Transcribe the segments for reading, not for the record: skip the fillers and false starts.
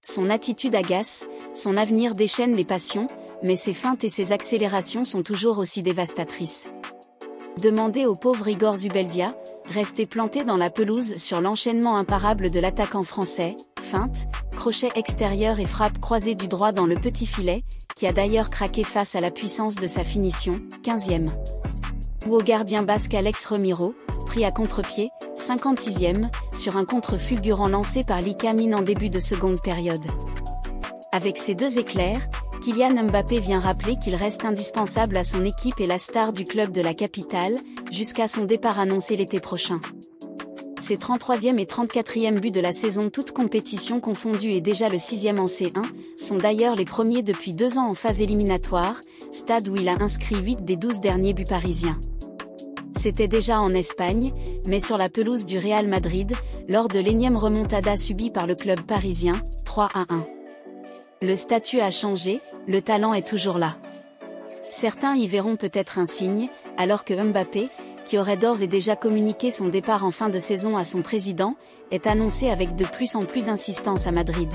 Son attitude agace, son avenir déchaîne les passions, mais ses feintes et ses accélérations sont toujours aussi dévastatrices. Demandez au pauvre Igor Zubeldia, resté planté dans la pelouse sur l'enchaînement imparable de l'attaquant français, feinte, crochet extérieur et frappe croisée du droit dans le petit filet, qui a d'ailleurs craqué face à la puissance de sa finition, 15e. Ou au gardien basque Alex Remiro, pris à contre-pied, 56e, sur un contre fulgurant lancé par Lika Mine en début de seconde période. Avec ces deux éclairs, Kylian Mbappé vient rappeler qu'il reste indispensable à son équipe et la star du club de la capitale, jusqu'à son départ annoncé l'été prochain. Ses 33e et 34e buts de la saison toutes compétitions confondues et déjà le 6e en C1, sont d'ailleurs les premiers depuis 2 ans en phase éliminatoire, stade où il a inscrit 8 des 12 derniers buts parisiens. C'était déjà en Espagne, mais sur la pelouse du Real Madrid, lors de l'énième remontada subie par le club parisien, 3-1. Le statut a changé, le talent est toujours là. Certains y verront peut-être un signe, alors que Mbappé, qui aurait d'ores et déjà communiqué son départ en fin de saison à son président, est annoncé avec de plus en plus d'insistance à Madrid.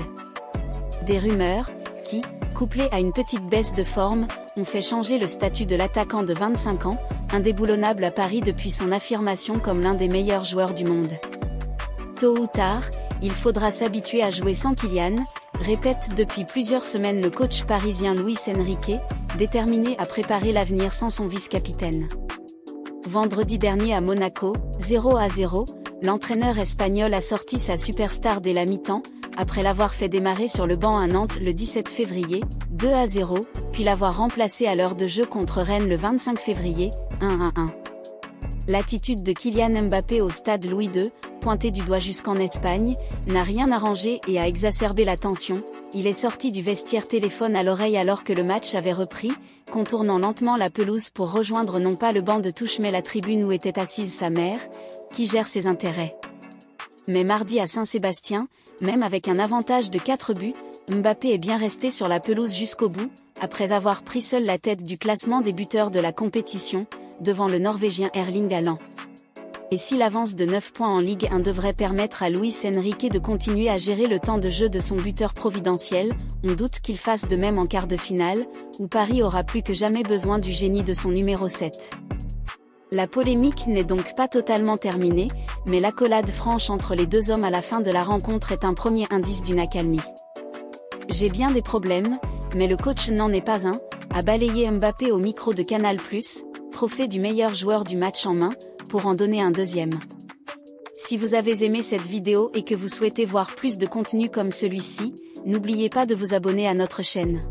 Des rumeurs, qui, couplées à une petite baisse de forme, ont fait changer le statut de l'attaquant de 25 ans, indéboulonnable à Paris depuis son affirmation comme l'un des meilleurs joueurs du monde. Tôt ou tard, il faudra s'habituer à jouer sans Kylian, répète depuis plusieurs semaines le coach parisien Luis Enrique, déterminé à préparer l'avenir sans son vice-capitaine. Vendredi dernier à Monaco, 0-0, l'entraîneur espagnol a sorti sa superstar dès la mi-temps, après l'avoir fait démarrer sur le banc à Nantes le 17 février, 2-0, puis l'avoir remplacé à l'heure de jeu contre Rennes le 25 février, 1-1. L'attitude de Kylian Mbappé au stade Louis II, pointé du doigt jusqu'en Espagne, n'a rien arrangé et a exacerbé la tension. Il est sorti du vestiaire téléphone à l'oreille alors que le match avait repris, contournant lentement la pelouse pour rejoindre non pas le banc de touche mais la tribune où était assise sa mère, qui gère ses intérêts. Mais mardi à Saint-Sébastien, même avec un avantage de 4 buts, Mbappé est bien resté sur la pelouse jusqu'au bout, après avoir pris seul la tête du classement des buteurs de la compétition, devant le Norvégien Erling Haaland. Et si l'avance de 9 points en Ligue 1 devrait permettre à Luis Enrique de continuer à gérer le temps de jeu de son buteur providentiel, on doute qu'il fasse de même en quart de finale, où Paris aura plus que jamais besoin du génie de son numéro 7. La polémique n'est donc pas totalement terminée, mais l'accolade franche entre les deux hommes à la fin de la rencontre est un premier indice d'une accalmie. J'ai bien des problèmes, mais le coach n'en est pas un, a balayé Mbappé au micro de Canal+, trophée du meilleur joueur du match en main, pour en donner un deuxième. Si vous avez aimé cette vidéo et que vous souhaitez voir plus de contenu comme celui-ci, n'oubliez pas de vous abonner à notre chaîne.